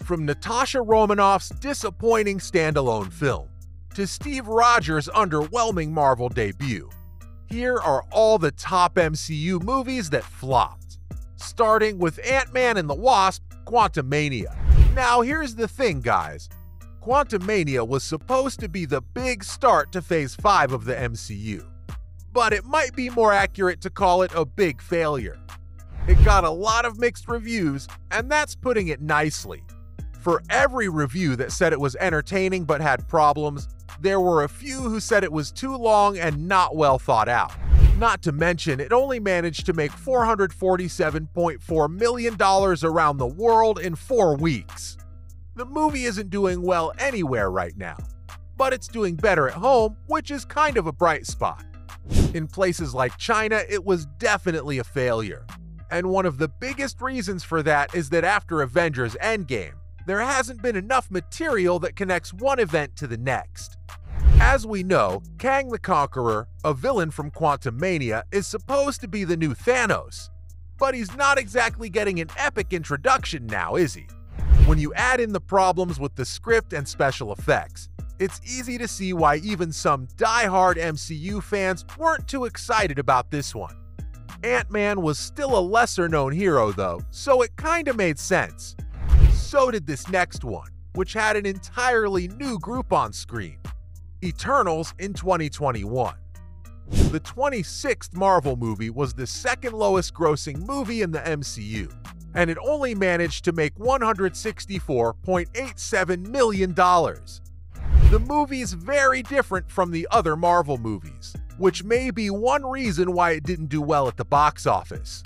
From Natasha Romanoff's disappointing standalone film to Steve Rogers' underwhelming Marvel debut, here are all the top MCU movies that flopped, starting with Ant-Man and the Wasp: Quantumania. Now here's the thing, guys. Quantumania was supposed to be the big start to Phase 5 of the MCU, but it might be more accurate to call it a big failure. It got a lot of mixed reviews, and that's putting it nicely. For every review that said it was entertaining but had problems, there were a few who said it was too long and not well thought out. Not to mention, it only managed to make $447.4 million around the world in 4 weeks. The movie isn't doing well anywhere right now, but it's doing better at home, which is kind of a bright spot. In places like China, it was definitely a failure. And one of the biggest reasons for that is that after Avengers Endgame, there hasn't been enough material that connects one event to the next. As we know, Kang the Conqueror, a villain from Quantumania, is supposed to be the new Thanos. But he's not exactly getting an epic introduction now, is he? When you add in the problems with the script and special effects, it's easy to see why even some die-hard MCU fans weren't too excited about this one. Ant-Man was still a lesser-known hero though, so it kinda made sense. So did this next one, which had an entirely new group on screen, Eternals in 2021. The 26th Marvel movie was the second lowest grossing movie in the MCU, and it only managed to make $164.87 million. The movie's very different from the other Marvel movies, which may be one reason why it didn't do well at the box office.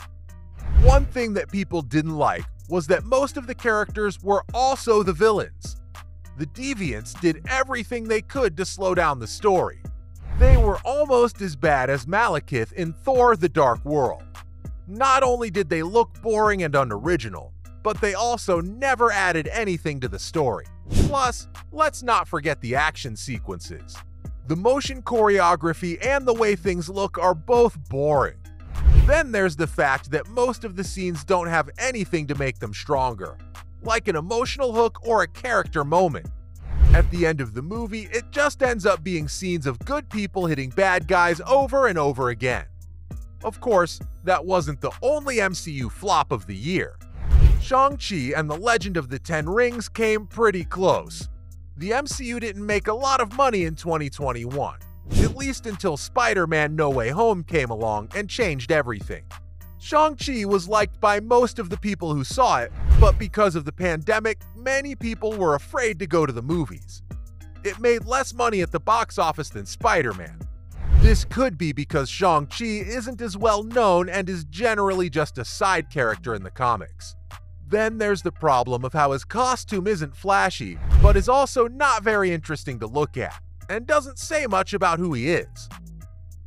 One thing that people didn't like was that most of the characters were also the villains. The Deviants did everything they could to slow down the story. They were almost as bad as Malekith in Thor: The Dark World. Not only did they look boring and unoriginal, but they also never added anything to the story. Plus, let's not forget the action sequences. The motion choreography and the way things look are both boring. Then there's the fact that most of the scenes don't have anything to make them stronger, like an emotional hook or a character moment. At the end of the movie, it just ends up being scenes of good people hitting bad guys over and over again. Of course, that wasn't the only MCU flop of the year. Shang-Chi and the Legend of the Ten Rings came pretty close. The MCU didn't make a lot of money in 2021. At least until Spider-Man: No Way Home came along and changed everything. Shang-Chi was liked by most of the people who saw it, but because of the pandemic, many people were afraid to go to the movies. It made less money at the box office than Spider-Man. This could be because Shang-Chi isn't as well known and is generally just a side character in the comics. Then there's the problem of how his costume isn't flashy, but is also not very interesting to look at, and doesn't say much about who he is.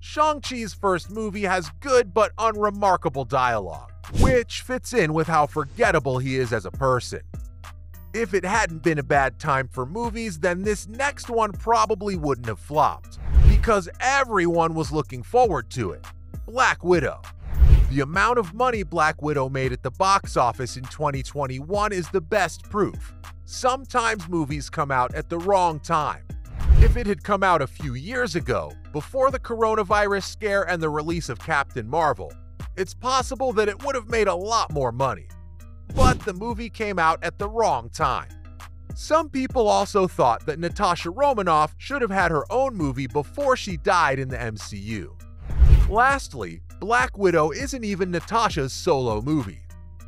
Shang-Chi's first movie has good but unremarkable dialogue, which fits in with how forgettable he is as a person. If it hadn't been a bad time for movies, then this next one probably wouldn't have flopped, because everyone was looking forward to it: Black Widow. The amount of money Black Widow made at the box office in 2021 is the best proof. Sometimes movies come out at the wrong time. If it had come out a few years ago, before the coronavirus scare and the release of Captain Marvel, it's possible that it would have made a lot more money. But the movie came out at the wrong time. Some people also thought that Natasha Romanoff should have had her own movie before she died in the MCU. Lastly, Black Widow isn't even Natasha's solo movie.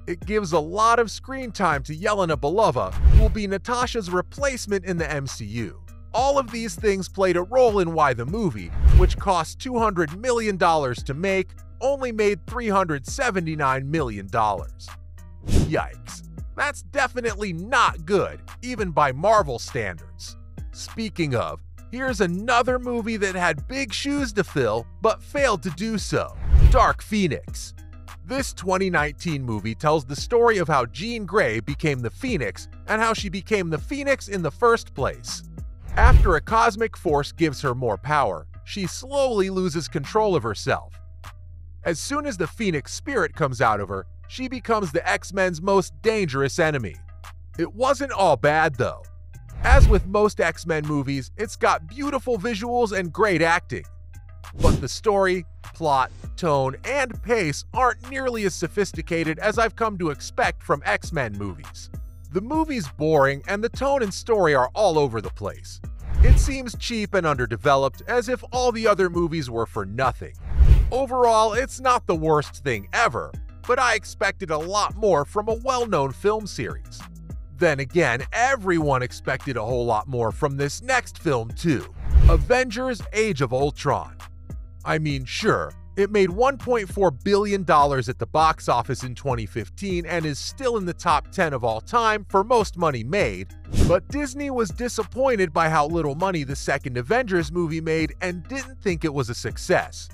It gives a lot of screen time to Yelena Belova, who will be Natasha's replacement in the MCU. All of these things played a role in why the movie, which cost $200 million to make, only made $379 million. Yikes. That's definitely not good, even by Marvel standards. Speaking of, here's another movie that had big shoes to fill, but failed to do so: Dark Phoenix. This 2019 movie tells the story of how Jean Grey became the Phoenix and how she became the Phoenix in the first place. After a cosmic force gives her more power, she slowly loses control of herself. As soon as the Phoenix spirit comes out of her, she becomes the X-Men's most dangerous enemy. It wasn't all bad though. As with most X-Men movies, it's got beautiful visuals and great acting. But the story, plot, tone, and pace aren't nearly as sophisticated as I've come to expect from X-Men movies. The movie's boring and the tone and story are all over the place. It seems cheap and underdeveloped, as if all the other movies were for nothing. Overall, it's not the worst thing ever, but I expected a lot more from a well-known film series. Then again, everyone expected a whole lot more from this next film too. Avengers: Age of Ultron. I mean, sure, it made $1.4 billion at the box office in 2015 and is still in the top 10 of all time for most money made, but Disney was disappointed by how little money the second Avengers movie made and didn't think it was a success.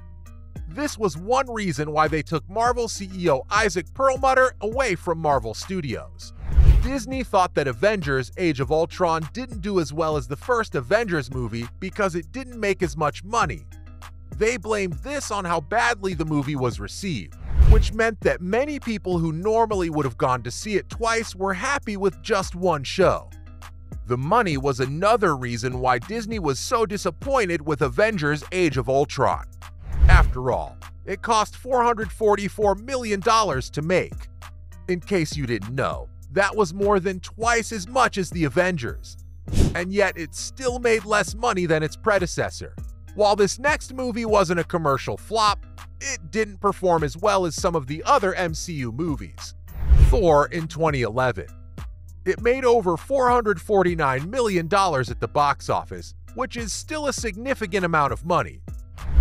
This was one reason why they took Marvel CEO Isaac Perlmutter away from Marvel Studios. Disney thought that Avengers: Age of Ultron didn't do as well as the first Avengers movie because it didn't make as much money. They blamed this on how badly the movie was received, which meant that many people who normally would have gone to see it twice were happy with just one show. The money was another reason why Disney was so disappointed with Avengers: Age of Ultron. After all, it cost $444 million to make. In case you didn't know, that was more than twice as much as the Avengers. And yet it still made less money than its predecessor. While this next movie wasn't a commercial flop, it didn't perform as well as some of the other MCU movies. Thor in 2011. It made over $449 million at the box office, which is still a significant amount of money.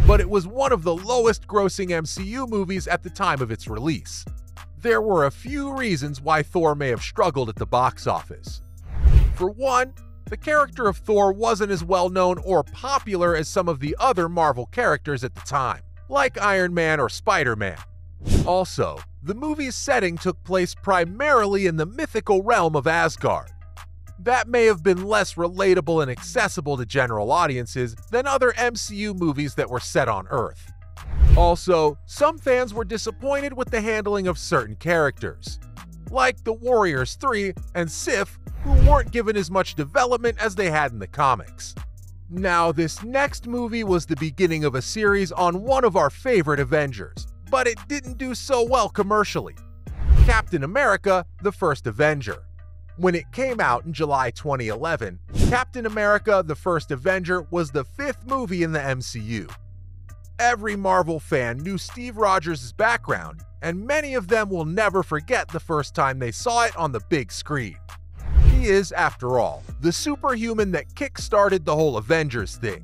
But it was one of the lowest grossing MCU movies at the time of its release. There were a few reasons why Thor may have struggled at the box office. For one, the character of Thor wasn't as well known or popular as some of the other Marvel characters at the time, like Iron Man or Spider-Man. Also, the movie's setting took place primarily in the mythical realm of Asgard. That may have been less relatable and accessible to general audiences than other MCU movies that were set on Earth. Also, some fans were disappointed with the handling of certain characters, like the Warriors 3 and Sif, who weren't given as much development as they had in the comics. Now, this next movie was the beginning of a series on one of our favorite Avengers, but it didn't do so well commercially. Captain America: The First Avenger. When it came out in July 2011, Captain America: The First Avenger was the fifth movie in the MCU. Every Marvel fan knew Steve Rogers' background, and many of them will never forget the first time they saw it on the big screen. He is, after all, the superhuman that kick-started the whole Avengers thing.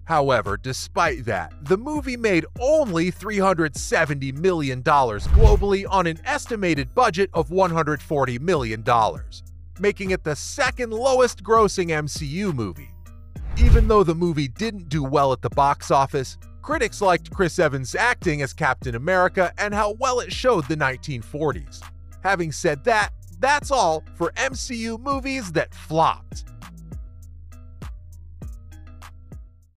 However, despite that, the movie made only $370 million globally on an estimated budget of $140 million, making it the second lowest grossing MCU movie. Even though the movie didn't do well at the box office, critics liked Chris Evans' acting as Captain America and how well it showed the 1940s. Having said that, that's all for MCU movies that flopped.